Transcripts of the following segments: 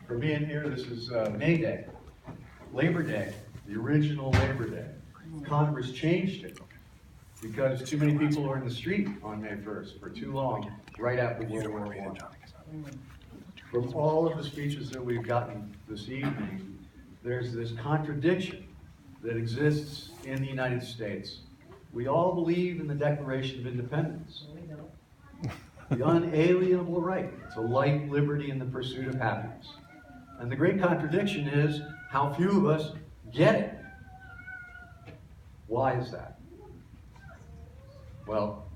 for being here. This is May Day, Labor Day, the original Labor Day. Congress changed it because too many people were in the street on May 1st for too long, right after World War I. From all of the speeches that we've gotten this evening, there's this contradiction that exists in the United States. We all believe in the Declaration of Independence, the unalienable right to life, liberty, and the pursuit of happiness. And the great contradiction is how few of us get it. Why is that? Well,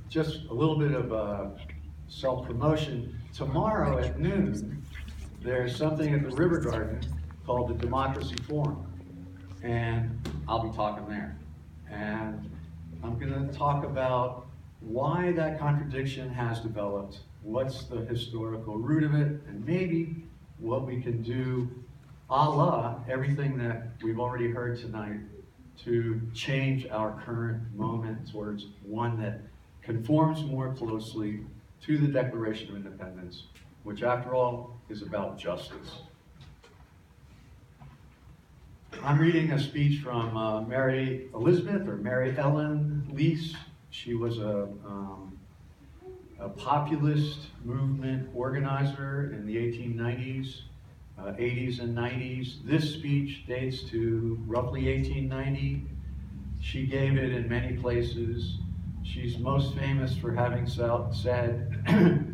just a little bit of self-promotion. Tomorrow at noon, there's something at the River Garden called the Democracy Forum. And I'll be talking there. And I'm going to talk about why that contradiction has developed, what's the historical root of it, and maybe what we can do a la everything that we've already heard tonight to change our current moment towards one that conforms more closely to the Declaration of Independence, which after all is about justice. I'm reading a speech from Mary Elizabeth or Mary Ellen Lease. She was a populist movement organizer in the 1890s, 80s and 90s. This speech dates to roughly 1890. She gave it in many places. She's most famous for having said,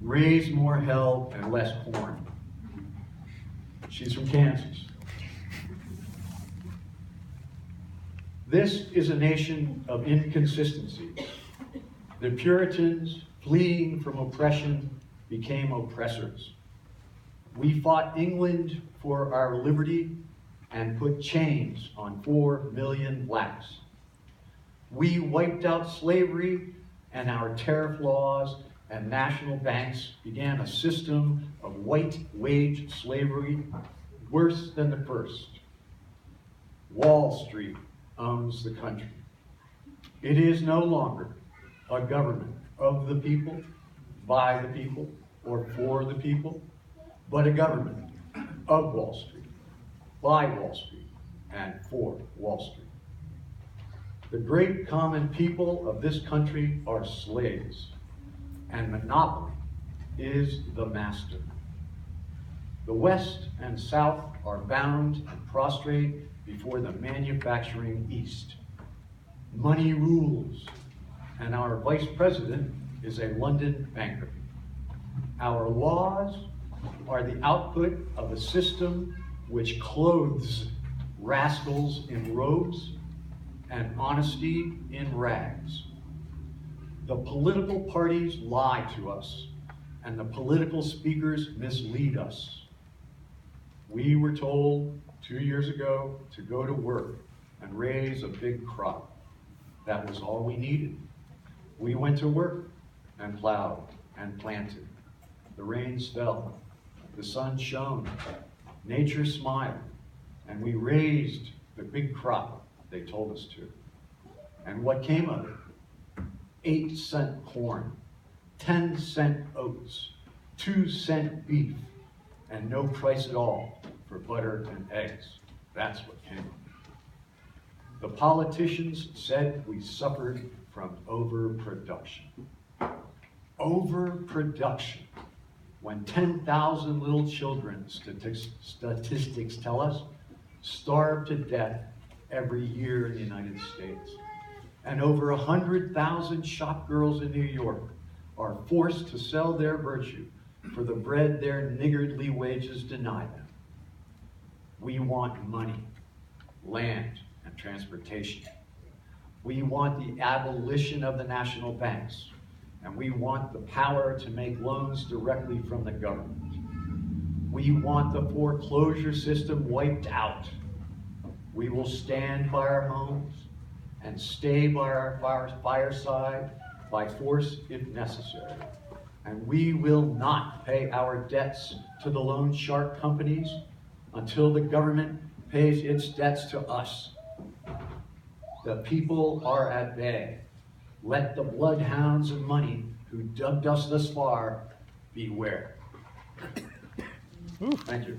raise more hell and less corn. She's from Kansas. This is a nation of inconsistencies. The Puritans, fleeing from oppression, became oppressors. We fought England for our liberty and put chains on 4 million blacks. We wiped out slavery, and our tariff laws and national banks began a system of white wage slavery worse than the first. Wall Street owns the country. It is no longer a government of the people, by the people, or for the people, but a government of Wall Street, by Wall Street, and for Wall Street. The great common people of this country are slaves, and monopoly is the master. The West and South are bound and prostrate before the manufacturing East. Money rules, and our vice president is a London banker. Our laws are the output of a system which clothes rascals in robes and honesty in rags. The political parties lie to us, and the political speakers mislead us. We were told 2 years ago to go to work and raise a big crop. That was all we needed. We went to work and plowed and planted. The rains fell, the sun shone, nature smiled, and we raised the big crop they told us to. And what came of it? 8-cent corn, 10-cent oats, 2-cent beef, and no price at all for butter and eggs. That's what came of it. The politicians said we suffered from overproduction. Overproduction. When 10,000 little children, statistics tell us, starve to death every year in the United States. And over 100,000 shop girls in New York are forced to sell their virtue for the bread their niggardly wages deny them. We want money, land, and transportation. We want the abolition of the national banks, and we want the power to make loans directly from the government. We want the foreclosure system wiped out. We will stand by our homes and stay by our fireside by force if necessary. And we will not pay our debts to the loan shark companies until the government pays its debts to us. The people are at bay. Let the bloodhounds of money who dug us thus far beware. Thank you.